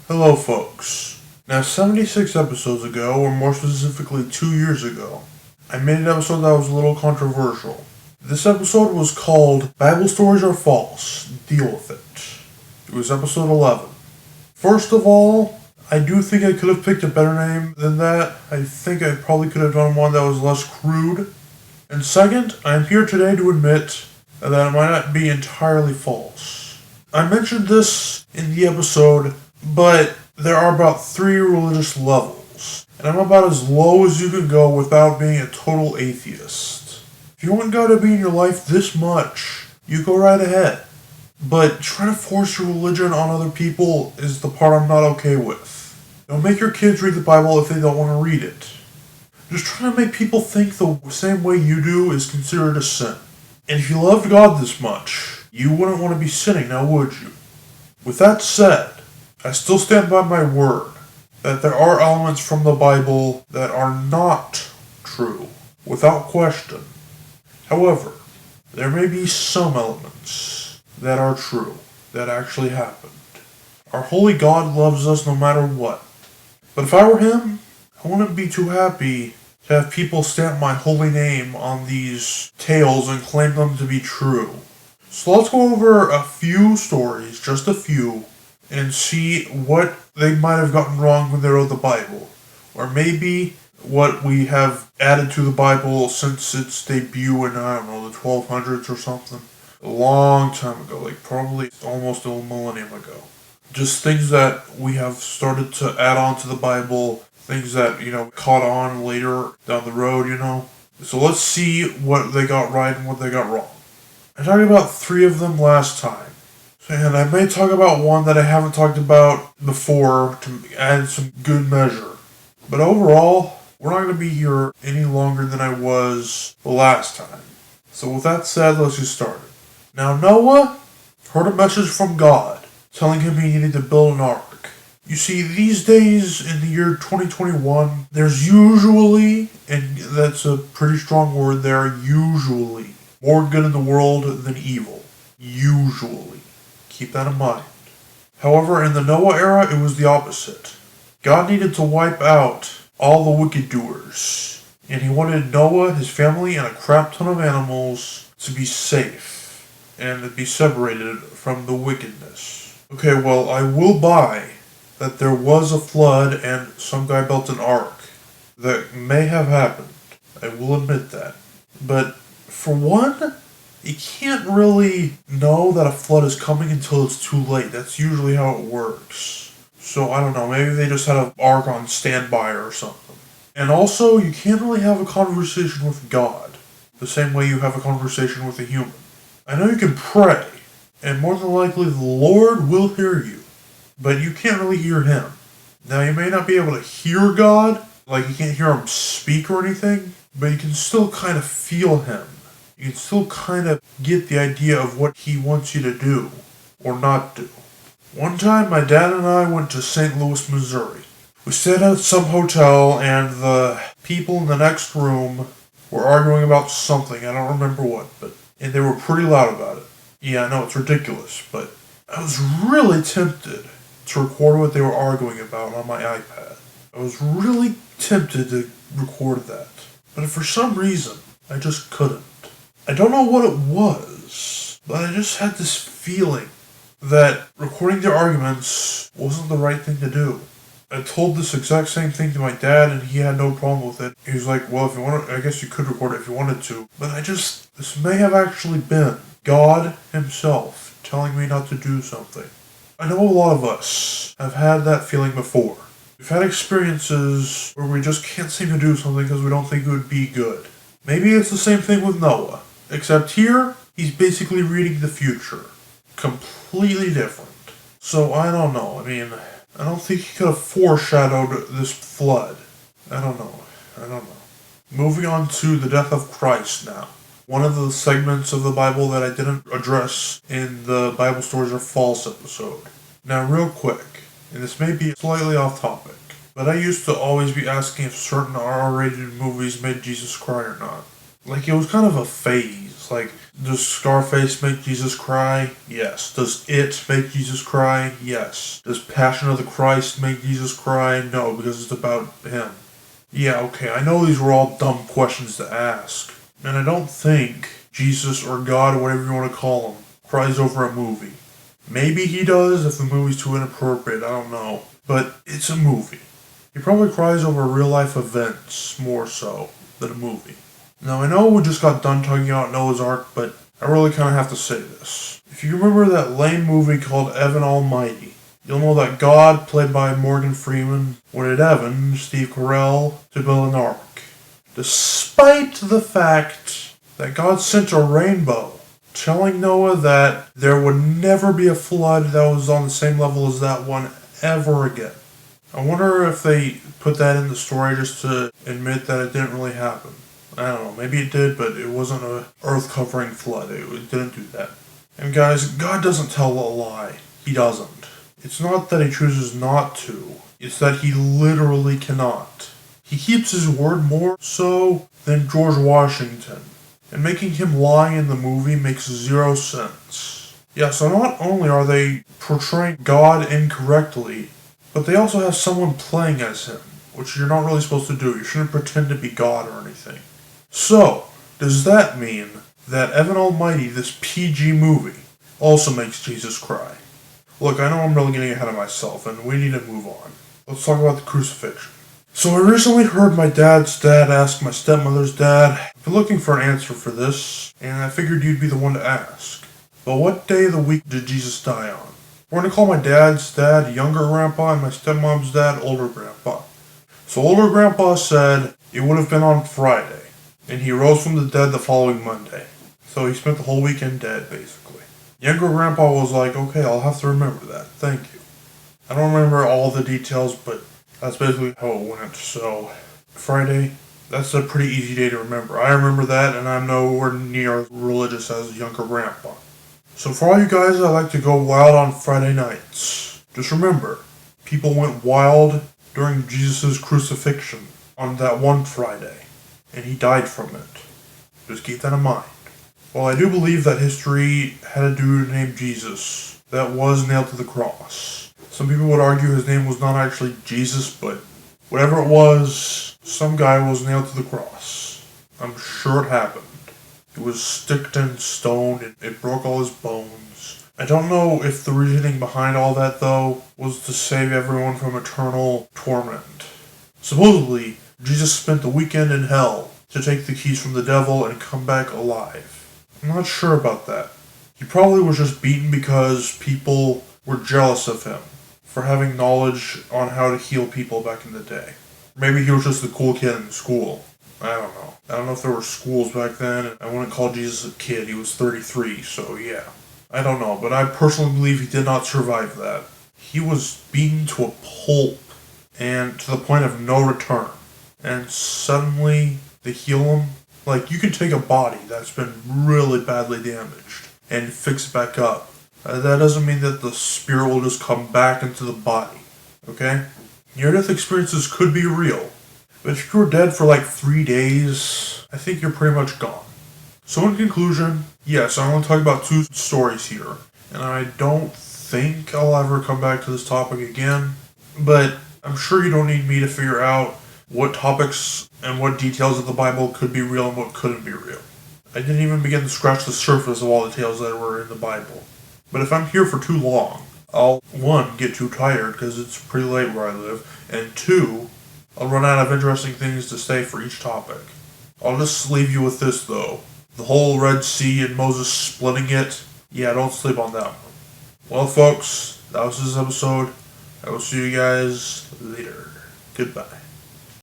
Hello folks. Now 76 episodes ago, or more specifically 2 years ago, I made an episode that was a little controversial. This episode was called Bible Stories Are False, Deal with It. It was episode 11. First of all, I do think I could have picked a better name than that. I think I probably could have done one that was less crude. And second, I am here today to admit that it might not be entirely false. I mentioned this in the episode, but there are about 3 religious levels, and I'm about as low as you can go without being a total atheist. If you want God to be in your life this much, you go right ahead. But trying to force your religion on other people is the part I'm not okay with. Don't make your kids read the Bible if they don't want to read it. Just trying to make people think the same way you do is considered a sin. And if you loved God this much, you wouldn't want to be sinning, now would you? With that said, I still stand by my word that there are elements from the Bible that are not true, without question. However, there may be some elements that are true, that actually happened. Our holy God loves us no matter what. But if I were him, I wouldn't be too happy to have people stamp my holy name on these tales and claim them to be true. So let's go over a few stories, just a few, and see what they might have gotten wrong when they wrote the Bible. Or maybe what we have added to the Bible since its debut in, I don't know, the 1200s or something. A long time ago, like probably almost a millennium ago. Just things that we have started to add on to the Bible, things that, caught on later down the road, So let's see what they got right and what they got wrong. I talked about 3 of them last time. And I may talk about one that I haven't talked about before to add some good measure. But overall, we're not going to be here any longer than I was the last time. So with that said, let's get started. Now Noah heard a message from God telling him he needed to build an ark. You see, these days in the year 2021, there's usually, and that's a pretty strong word there, usually, more good in the world than evil. Usually. Keep that in mind. However, in the Noah era, it was the opposite. God needed to wipe out all the wicked doers, and he wanted Noah, his family, and a crap ton of animals to be safe and to be separated from the wickedness. Okay, well, I will buy that there was a flood and some guy built an ark. That may have happened. I will admit that. But for one, you can't really know that a flood is coming until it's too late. That's usually how it works. So, I don't know, maybe they just had an ark on standby or something. And also, you can't really have a conversation with God the same way you have a conversation with a human. I know you can pray, and more than likely the Lord will hear you, but you can't really hear him. Now, you may not be able to hear God, like you can't hear him speak or anything, but you can still kind of feel him. You can still kind of get the idea of what he wants you to do, or not do. One time, my dad and I went to St. Louis, Missouri. We stayed at some hotel, and the people in the next room were arguing about something. I don't remember what, and they were pretty loud about it. Yeah, I know, it's ridiculous, but I was really tempted to record what they were arguing about on my iPad. I was really tempted to record that, but for some reason, I just couldn't. I don't know what it was, but I just had this feeling that recording their arguments wasn't the right thing to do. I told this exact same thing to my dad, and he had no problem with it. He was like, well, if you want to, I guess you could record it if you wanted to. But this may have actually been God himself telling me not to do something. I know a lot of us have had that feeling before. We've had experiences where we just can't seem to do something because we don't think it would be good. Maybe it's the same thing with Noah. Except here, he's basically reading the future. Completely different. So, I don't know. I don't think he could have foreshadowed this flood. I don't know. Moving on to the death of Christ now. One of the segments of the Bible that I didn't address in the Bible Stories Are False episode. Now, real quick, and this may be slightly off topic, but I used to always be asking if certain R-rated movies made Jesus cry or not. Like, it was kind of a phase. Like, Does Scarface make Jesus cry? Yes. Does It make Jesus cry? Yes. Does Passion of the Christ make Jesus cry? No, because it's about him. Yeah, okay, I know these were all dumb questions to ask. And I don't think Jesus or God, or whatever you want to call him, cries over a movie. Maybe he does if the movie's too inappropriate, I don't know. But it's a movie. He probably cries over real life events more so than a movie. Now I know we just got done talking about Noah's Ark, but I really kind of have to say this. If you remember that lame movie called Evan Almighty, you'll know that God, played by Morgan Freeman, wanted Evan, Steve Carell, to build an ark. Despite the fact that God sent a rainbow, telling Noah that there would never be a flood that was on the same level as that one ever again. I wonder if they put that in the story just to admit that it didn't really happen. I don't know, maybe it did, but it wasn't a earth-covering flood. It didn't do that. And guys, God doesn't tell a lie. He doesn't. It's not that he chooses not to. It's that he literally cannot. He keeps his word more so than George Washington. And making him lie in the movie makes zero sense. Yeah, so not only are they portraying God incorrectly, but they also have someone playing as him, which you're not really supposed to do. You shouldn't pretend to be God or anything. So, does that mean that Evan Almighty, this PG movie, also makes Jesus cry? Look, I know I'm really getting ahead of myself, and we need to move on. Let's talk about the crucifixion. So I recently heard my dad's dad ask my stepmother's dad. I've been looking for an answer for this, and I figured you'd be the one to ask. But what day of the week did Jesus die on? We're going to call my dad's dad younger grandpa and my stepmom's dad older grandpa. So older grandpa said it would have been on Friday, and he rose from the dead the following Monday. So he spent the whole weekend dead, basically. Younger grandpa was like, okay, I'll have to remember that. Thank you. I don't remember all the details, but that's basically how it went. So, Friday, that's a pretty easy day to remember. I remember that, and I'm nowhere near religious as younger grandpa. So for all you guys that like to go wild on Friday nights, just remember, people went wild during Jesus' crucifixion on that one Friday, and he died from it. Just keep that in mind. While I do believe that history had a dude named Jesus that was nailed to the cross, some people would argue his name was not actually Jesus, but whatever it was, some guy was nailed to the cross. I'm sure it happened. He was sticked and stoned, and it broke all his bones. I don't know if the reasoning behind all that, though, was to save everyone from eternal torment. Supposedly, Jesus spent the weekend in hell to take the keys from the devil and come back alive. I'm not sure about that. He probably was just beaten because people were jealous of him for having knowledge on how to heal people back in the day. Maybe he was just the cool kid in school. I don't know. I don't know if there were schools back then, and I wouldn't call Jesus a kid. He was 33, so yeah. I don't know, but I personally believe he did not survive that. He was beaten to a pulp, and to the point of no return. And suddenly, they heal him. Like, you can take a body that's been really badly damaged and fix it back up. That doesn't mean that the spirit will just come back into the body, okay? Near-death experiences could be real, but if you were dead for like 3 days, I think you're pretty much gone. So in conclusion, yes, I want to talk about 2 stories here, and I don't think I'll ever come back to this topic again, but I'm sure you don't need me to figure out what topics and what details of the Bible could be real and what couldn't be real. I didn't even begin to scratch the surface of all the tales that were in the Bible. But if I'm here for too long, I'll, 1, get too tired because it's pretty late where I live, and 2, I'll run out of interesting things to say for each topic. I'll just leave you with this though. The whole Red Sea and Moses splitting it, yeah, don't sleep on that one. Well folks, that was this episode. I will see you guys later. Goodbye.